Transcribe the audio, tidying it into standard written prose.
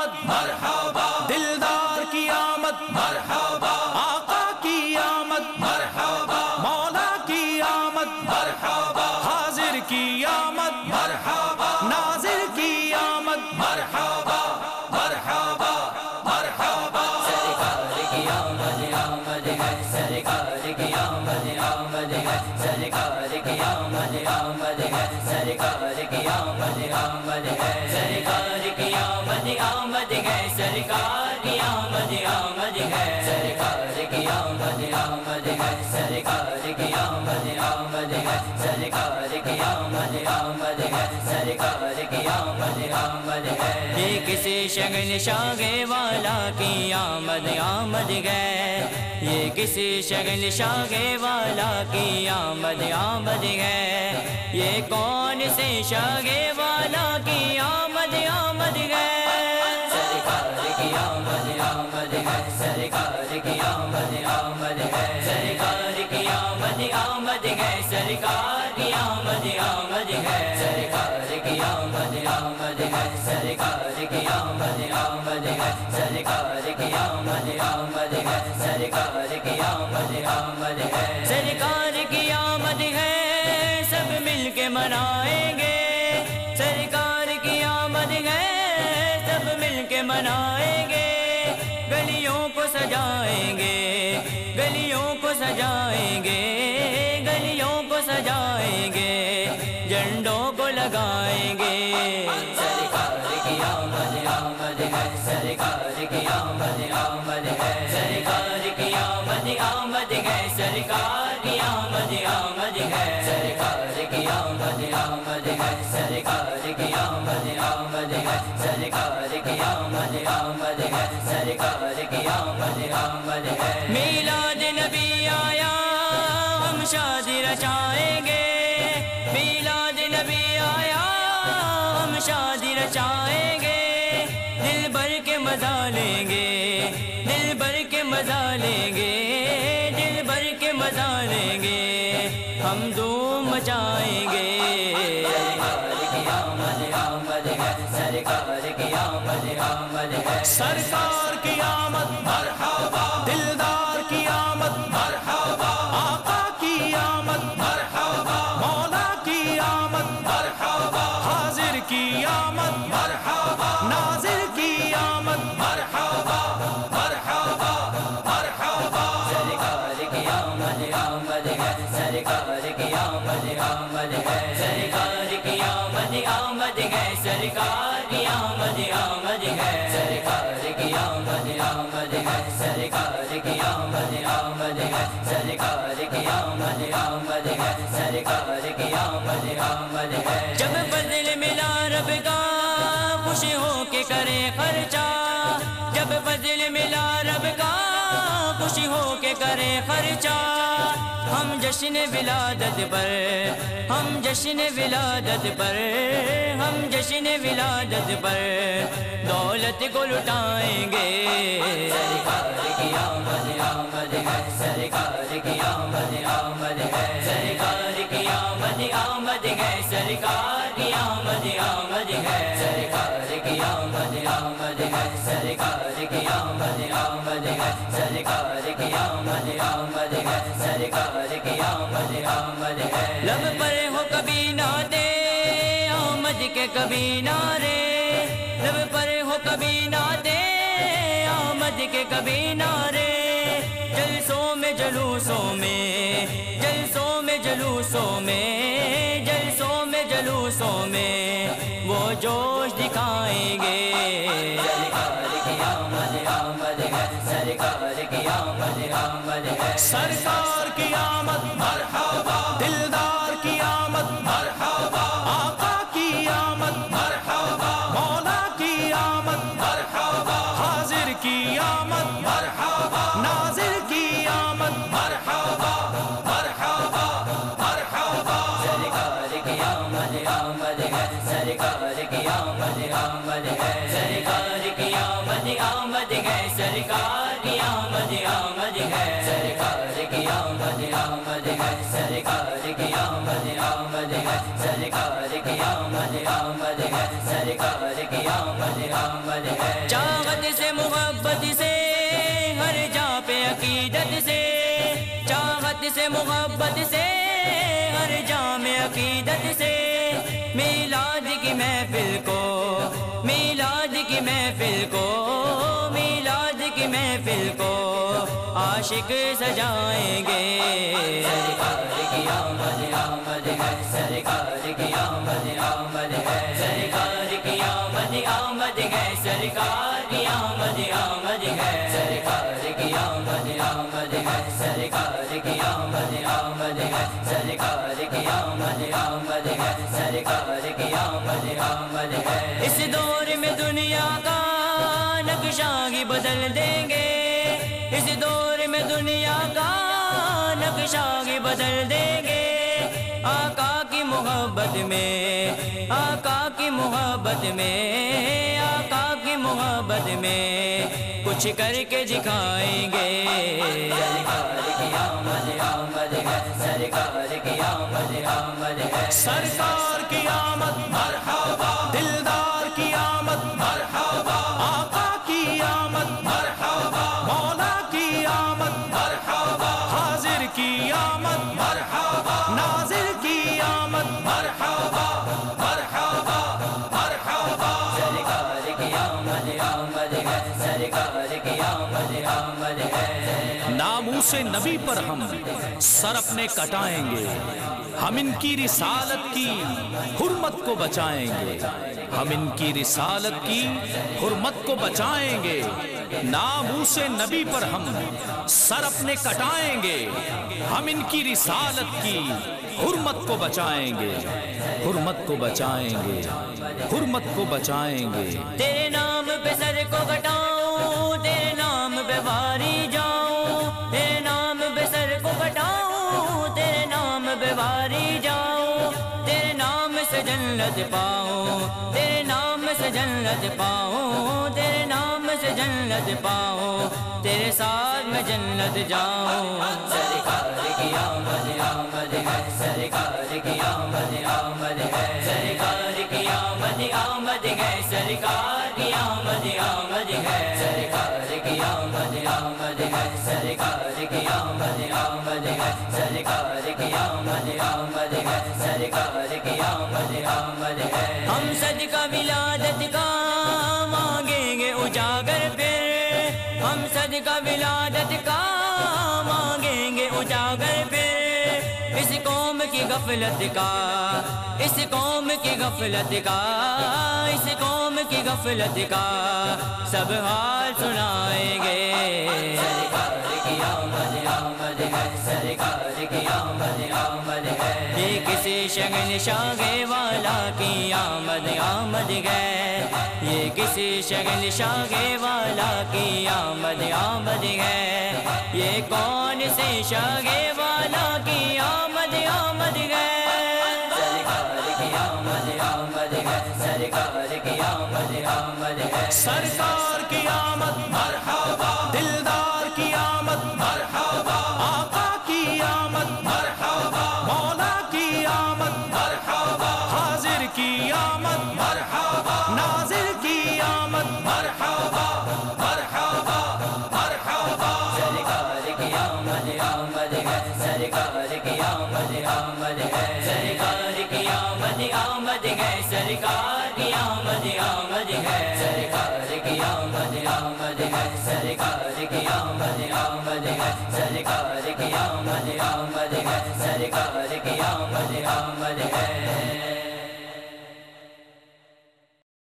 آمد مرحبا، دلدار کی آمد مرحبا، آقا کی آمد مرحبا، مولا کی آمد مرحبا، حاضر کی آمد مرحبا، ناظر کی آمد مرحبا مرحبا مرحبا، سرکار کی آمد آمد ہے، سرکار کی آمد آمد ہے، سرکار کی آمد آمد ہے، سرکار کی آمد آمد ہے، سرکار کی آمد آمد ہے، سرکار کی آمد آمد ہے، سرکار کی آمد آمد ہے، سرکار کی آمد آمد ہے، سرکار کی آمد آمد ہے، سرکار کی آمد آمد ہے، یہ کسی شگن شاگے والا کی آمد آمد ہے، یہ کسی شگن شاگے والا کی آمد آمد ہے، یہ کون سے شاگے والا کی آمد آمد ہے، سرکار کی آمد آمد ہے، سرکار کی آمد آمد ہے، سرکار کی آمد آمد ہے، سرکار کی آمد آمد ہے، سرکار کی آمد آمد ہے، سرکار کی آمد آمد ہے، سرکار کی آمد آمد ہے، سرکار کی آمد آمد ہے، سرکار کی آمد ہے، سب مل کے منائیں گے، سرکار کی آمد ہے، سب مل کے منائیں گے، گلیوں کو سجائیں گے، گلیوں کو سجائیں گے، گلیوں کو سجائیں گے، جھنڈوں کو لگائیں گے، سرکار کی آمد آمد ہے، سرکار کی آمد آمد ہے، سرکار کی آمد آمد ہے، سرکار کی آمد آمد ہے، سرکار کی آمد آمد ہے، سرکار کی آمد آمد ہے، سرکار کی آمد آمد ہے، سرکار کی آمد آمد ہے، میلاد نبی آیا ہم شادی رچائیں گے، میلاد نبی آیا ہم شادی رچائیں گے، دل بھر کے مزہ لیں گے، دل بھر کے مزہ لیں گے، دل بھر کے مزہ لیں گے، ہم دھوم مچائیں گے، سرکار کی آمد آمد ہے، سرکار کی آمد آمد ہے، سرکار کی آمد مرحبا، دلدار کی آمد مرحبا، آقا کی آمد مرحبا، مولا کی آمد مرحبا، حاضر کی آمد مرحبا، ناظر کی آمد مرحبا مرحبا مرحبا، سرکار کی آمد آمد ہے، سرکار کی آمد آمد ہے، سرکار کی آمد آمد ہے، سرکار کی آمد آمد ہے، سرکار کی آمد آمد ہے، سرکار کی آمد آمد ہے، سرکار کی آمد آمد ہے، سرکار کی آمد آمد ہے، جب فضل ملا رب کا خوشی ہو کے کرے خرچہ، جب فضل ملا رب کا خوشی ہو کے کرے خرچہ، ہم جشن ولادت پر، ہم جشن ولادت پر، ہم جشن ولادت پر دولت کو لٹائیں گے، سرکار کی آمد آمد ہے، سرکار کی آمد آمد ہے، سرکار کی آمد آمد ہے، سرکار کی آمد آمد ہے، سرکار کی آمد آمد ہے، سرکار کی آمد آمد ہے، سرکار کی آمد آمد ہے، سرکار کی آمد آمد ہے، لب پر ہو کبھی ناطے آمد کے کبھی نعرے، لب پر ہو کبھی ناطے آمد کے کبھی نعرے، جلسوں میں جلوسوں میں، جلسوں میں جلوسوں میں، جلسوں میں جلوسوں میں وہ جوش دکھائیں گے، سرکار کی آمد آمد ہے، سرکار کی آمد آمد ہے، سرکار کی آمد مرحبا، دلدار کی آمد مرحبا، آقا کی آمد مرحبا، مولا کی آمد مرحبا، حاضر کی آمد مرحبا، ناظر کی آمد مرحبا مرحبا مرحبا، سرکار کی آمد آمد ہے، سرکار کی آمد آمد ہے، سرکار کی آمد آمد ہے، سرکار کی آمد آمد ہے، سرکار کی آمد آمد ہے، سرکار کی آمد آمد ہے، سرکار کی آمد آمد ہے، سرکار کی آمد آمد ہے چاہت سے محبت سے ہر جا پہ عقیدت سے چاہت سے محبت سے ہر جا میں عقیدت سے میلاد کی محفل کو میلاد کی محفل کو میلاد کی محفل کو عاشق سجائیں گے سرکار کی آمد آمد ہے سرکار کی آمد آمد ہے سرکار کی آمد آمد ہے سرکار کی آمد آمد ہے سرکار کی آمد آمد ہے سرکار کی آمد آمد ہے سرکار کی آمد آمد ہے سرکار کی آمد آمد ہے اس دور میں دنیا کا نقشہ ہی بدل دیں گے اس دور میں دنیا کا نقشہ ہی بدل دیں گے آقا کی محبت میں آقا کی محبت میں آقا کی محبت میں کچھ کر کے دکھائیں گے سرکار کی آمد آمد ہے سرکار کی آمد آمد ہے سرکار کی آمد مرحبا دلدار کی آمد مرحبا آقا کی آمد مرحبا مولا کی آمد مرحبا حاضر کی آمد مرحبا ناظر کی آمد مرحبا مرحبا مرحبا سرکار کی آمد آمد ہے سرکار کی آمد آمد ہے ناموس نبی پر ہم سر اپنے کٹائیں گے ہم ان کی رسالت کی حرمت کو بچائیں گے ہم ان کی رسالت کی حرمت کو بچائیں گے ناموس نبی پر ہم سر اپنے کٹائیں گے ہم ان کی رسالت کی حرمت کو بچائیں گے حرمت کو بچائیں گے حرمت کو بچائیں گے تیرے نام پہ سر کو کٹاؤں تیرے نام پہ باری جاؤں تیرے نام پہ سر کو کٹاؤں تیرے نام پہ باری جاؤں تیرے نام سے جنت پاؤں تیرے نام سے جنت پاؤں تیرے نام سے جنت پاؤں تیرے ساتھ میں جنت جاؤں سرکار کی آمد آمد ہے سرکار کی آمد آمد ہے سرکار کی آمد آمد ہے سرکار کی آمد آمد ہے سرکار کی آمد آمد ہے سرکار کی آمد آمد ہے سرکار کی آمد آمد ہے سرکار کی آمد آمد ہے ہم صدقہ ولادت کا مانگیں گے اجاگر پھر ہم صدقہ ولادت کا مانگیں گے اجاگر پھر اس قوم کی غفلت کا اس قوم کی غفلت کا اس قوم کی غفلت کا سب حال سنائیں گے سرکار کی آمد آمد ہے سرکار کی آمد آمد ہے یہ کسی شگن شاگے والا کی آمد آمد ہے یہ کسی شگن شاگے والا کی آمد آمد ہے یہ کون سے شاگے والا کی آمد آمد ہے سرکار کی آمد آمد ہے سرکار کی آمد آمد ہے سرکار کی آمد مرحبا دلدار کی آمد مرحبا آقا کی آمد مرحبا مولا کی آمد مرحبا حاضر کی آمد مرحبا ناظر کی آمد مرحبا مرحبا مرحبا سرکار کی آمد آمد ہے سرکار کی آمد آمد ہے سرکار کی آمد آمد ہے سرکار کی آمد آمد ہے سرکار کی آمد آمد ہے سرکار کی آمد آمد ہے سرکار کی آمد آمد ہے سرکار کی آمد آمد ہے